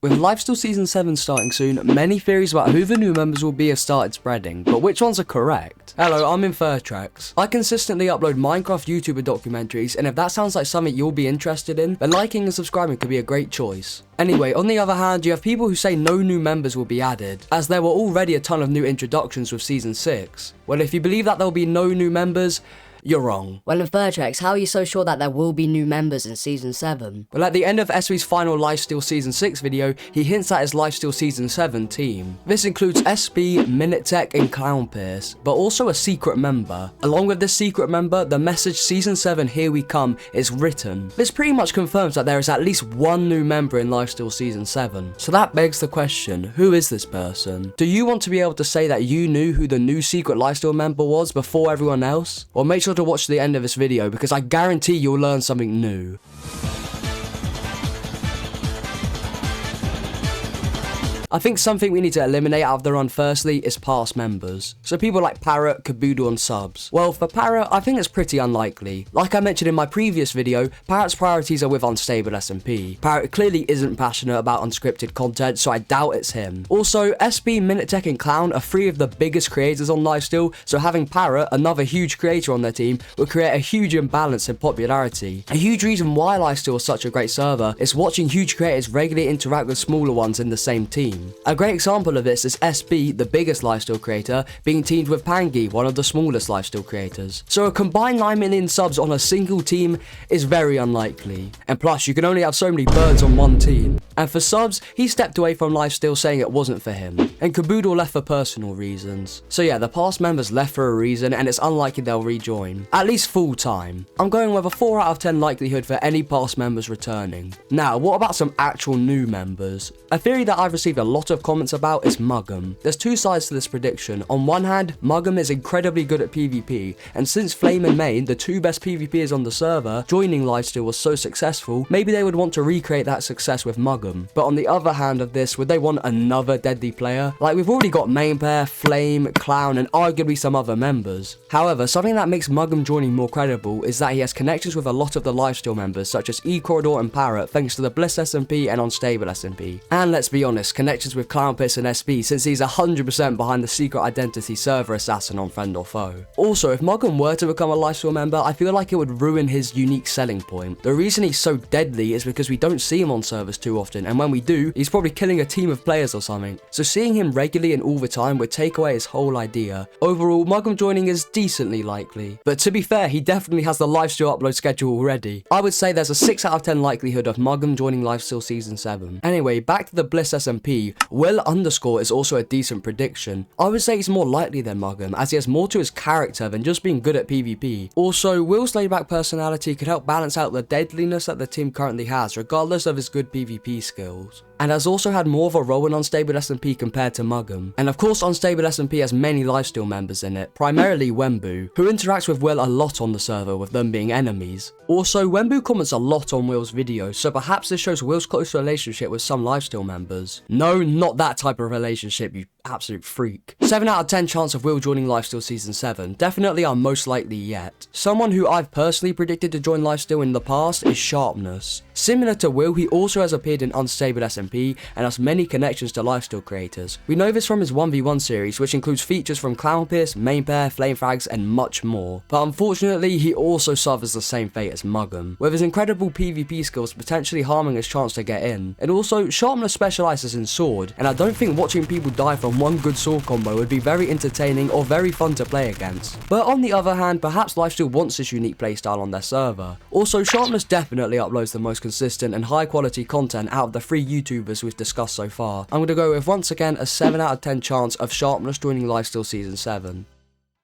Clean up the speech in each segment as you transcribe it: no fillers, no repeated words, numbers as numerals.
With Lifesteal Season 7 starting soon, many theories about who the new members will be have started spreading, but which ones are correct? Hello, I'm in Tracks. I consistently upload Minecraft YouTuber documentaries, and if that sounds like something you'll be interested in, then liking and subscribing could be a great choice. Anyway, on the other hand, you have people who say no new members will be added, as there were already a ton of new introductions with Season 6. Well, if you believe that there will be no new members, you're wrong. Well, in Tracks, how are you so sure that there will be new members in Season 7? Well, at the end of SB's final Lifesteal Season 6 video, he hints at his Lifesteal Season 7 team. This includes SB, MinuteTech, and Clownpierce, but also a secret member. Along with this secret member, the message Season 7 Here We Come is written. This pretty much confirms that there is at least one new member in Lifesteal Season 7. So that begs the question, who is this person? Do you want to be able to say that you knew who the new secret Lifesteal member was before everyone else? Or make sure to watch the end of this video because I guarantee you'll learn something new. I think something we need to eliminate out of the run firstly is past members. So people like Parrot, Caboodle and Subs. Well, for Parrot, I think it's pretty unlikely. Like I mentioned in my previous video, Parrot's priorities are with unstable SMP. Parrot clearly isn't passionate about unscripted content, so I doubt it's him. Also, SB, MinuteTech and Clown are three of the biggest creators on Lifesteal, so having Parrot, another huge creator on their team, would create a huge imbalance in popularity. A huge reason why Lifesteal is such a great server is watching huge creators regularly interact with smaller ones in the same team. A great example of this is SB, the biggest Lifesteal creator, being teamed with Pangy, one of the smallest Lifesteal creators. So a combined 9 million subs on a single team is very unlikely. And plus, you can only have so many birds on one team. And for Subs, he stepped away from Lifesteal saying it wasn't for him. And Caboodle left for personal reasons. So yeah, the past members left for a reason and it's unlikely they'll rejoin. At least full time. I'm going with a 4 out of 10 likelihood for any past members returning. Now, what about some actual new members? A theory that I've received a lot of comments about is Muggum. There's two sides to this prediction. On one hand, Muggum is incredibly good at PvP, and since Flame and Main, the two best PvPers on the server, joining Lifesteal was so successful, maybe they would want to recreate that success with Muggum. But on the other hand of this, would they want another deadly player? Like, we've already got Main Pair, Flame, Clown, and arguably some other members. However, something that makes Muggum joining more credible is that he has connections with a lot of the Lifesteal members, such as E-Corridor and Parrot, thanks to the Bliss SMP and Unstable SMP. And let's be honest, connections with Clownpierce and SB, since he's 100% behind the secret identity server assassin on Friend or Foe. Also, if Muggum were to become a Lifesteal member, I feel like it would ruin his unique selling point. The reason he's so deadly is because we don't see him on servers too often, and when we do, he's probably killing a team of players or something. So seeing him regularly and all the time would take away his whole idea. Overall, Muggum joining is decently likely. But to be fair, he definitely has the Lifesteal upload schedule already. I would say there's a 6 out of 10 likelihood of Muggum joining Lifesteal Season 7. Anyway, back to the Bliss SMP, Will underscore is also a decent prediction. I would say he's more likely than Muggum, as he has more to his character than just being good at PvP. Also, Will's laid-back personality could help balance out the deadliness that the team currently has, regardless of his good PvP skills. And has also had more of a role in Unstable SMP compared to Muggum. And of course, Unstable SMP has many Lifesteal members in it, primarily Wembu, who interacts with Will a lot on the server, with them being enemies. Also, Wembu comments a lot on Will's videos, so perhaps this shows Will's close relationship with some Lifesteal members. No, not that type of relationship, you absolute freak. 7 out of 10 chance of Will joining Lifesteal Season 7, definitely our most likely yet. Someone who I've personally predicted to join Lifesteal in the past is Sharpness. Similar to Will, he also has appeared in Unstable SMP and has many connections to Lifesteal creators. We know this from his 1v1 series, which includes features from Clownpierce, Main Pair, Flame Frags, and much more. But unfortunately, he also suffers the same fate as Muggum, with his incredible PvP skills potentially harming his chance to get in. And also, Sharpness specializes in sword, and I don't think watching people die from one good sword combo would be very entertaining or very fun to play against. But on the other hand, perhaps Lifesteal wants this unique playstyle on their server. Also, Sharpness definitely uploads the most consistent and high quality content out of the 3 YouTubers we've discussed so far. I'm going to go with once again a 7 out of 10 chance of Sharpness joining Lifesteal Season 7.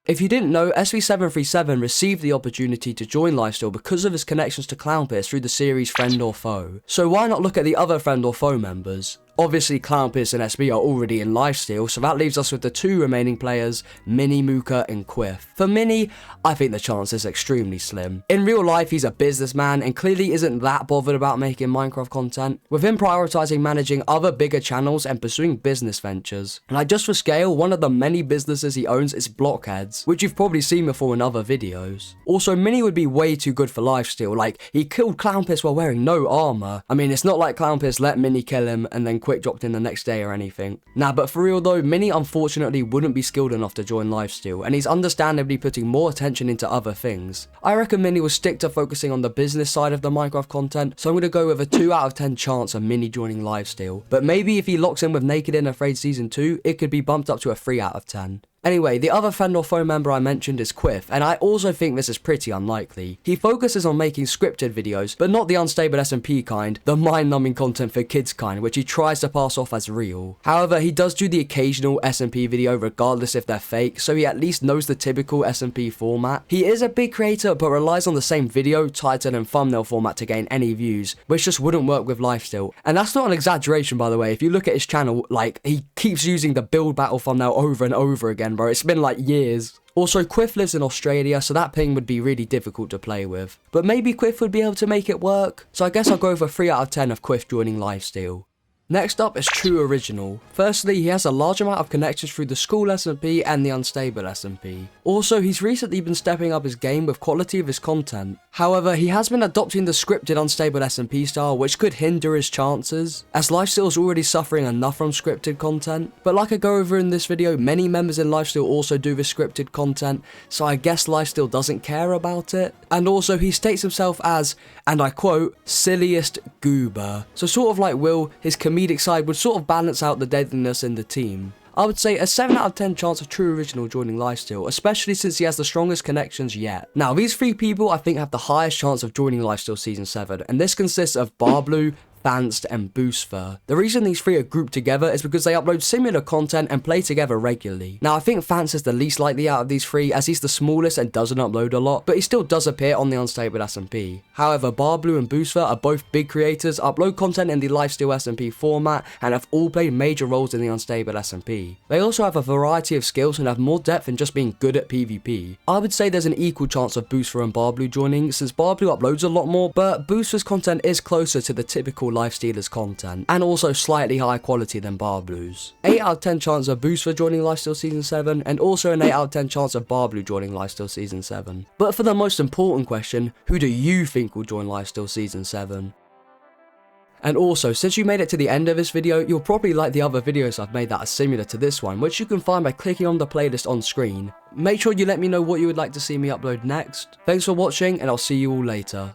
If you didn't know, SV737 received the opportunity to join Lifesteal because of his connections to Clownpierce through the series Friend or Foe. So why not look at the other Friend or Foe members? Obviously, Clownpierce and SB are already in Lifesteal, so that leaves us with the 2 remaining players, Mini, Mooka, and Quiff. For Mini, I think the chance is extremely slim. In real life, he's a businessman and clearly isn't that bothered about making Minecraft content, with him prioritizing managing other bigger channels and pursuing business ventures. Like, just for scale, one of the many businesses he owns is Blockheads, which you've probably seen before in other videos. Also, Mini would be way too good for Lifesteal. Like, he killed Clownpierce while wearing no armor. I mean, it's not like Clownpierce let Mini kill him and then quick dropped in the next day or anything. Nah, but for real though, Mini unfortunately wouldn't be skilled enough to join Lifesteal, and he's understandably putting more attention into other things. I reckon Mini will stick to focusing on the business side of the Minecraft content, so I'm going to go with a 2 out of 10 chance of Mini joining Lifesteal. But maybe if he locks in with Naked and Afraid Season 2, it could be bumped up to a 3 out of 10. Anyway, the other friend or foe member I mentioned is Quiff, and I also think this is pretty unlikely. He focuses on making scripted videos, but not the unstable SMP kind, the mind-numbing content for kids kind, which he tries to pass off as real. However, he does do the occasional SMP video regardless if they're fake, so he at least knows the typical SMP format. He is a big creator, but relies on the same video, title, and thumbnail format to gain any views, which just wouldn't work with Lifesteal. And that's not an exaggeration, by the way. If you look at his channel, like, he keeps using the build battle thumbnail over and over again, bro. It's been like years. Also, Quiff lives in Australia, so that ping would be really difficult to play with. But maybe Quiff would be able to make it work. So I guess I'll go for 3 out of 10 of Quiff joining Lifesteal. Next up is True Original. Firstly, he has a large amount of connections through the school SMP and the unstable SMP. Also, he's recently been stepping up his game with quality of his content. However, he has been adopting the scripted unstable SMP style, which could hinder his chances, as Lifesteal is already suffering enough from scripted content. But like I go over in this video, many members in Lifesteal also do this scripted content, so I guess Lifesteal doesn't care about it. And also, he states himself as, and I quote, silliest goober. So sort of like Will, his comedic side would sort of balance out the deadliness in the team. I would say a 7 out of 10 chance of True Original joining Lifesteal, especially since he has the strongest connections yet. Now, these 3 people I think have the highest chance of joining Lifesteal Season 7, and this consists of Barblu, Vanced, and Boostfur. The reason these 3 are grouped together is because they upload similar content and play together regularly. Now, I think Vanced is the least likely out of these 3, as he's the smallest and doesn't upload a lot, but he still does appear on the unstable SMP. However, Barblu and Boostfur are both big creators, upload content in the Lifesteal SMP format, and have all played major roles in the unstable SMP. They also have a variety of skills and have more depth than just being good at PvP. I would say there's an equal chance of Boostfur and Barblu joining, since Barblu uploads a lot more, but Boostfur's content is closer to the typical Lifestealers content, and also slightly higher quality than Barblu's. 8 out of 10 chance of Boostfur joining Lifesteal Season 7, and also an 8 out of 10 chance of Barblu joining Lifesteal Season 7. But for the most important question, who do you think will join Lifesteal Season 7? And also, since you made it to the end of this video, you'll probably like the other videos I've made that are similar to this one, which you can find by clicking on the playlist on screen. Make sure you let me know what you would like to see me upload next. Thanks for watching, and I'll see you all later.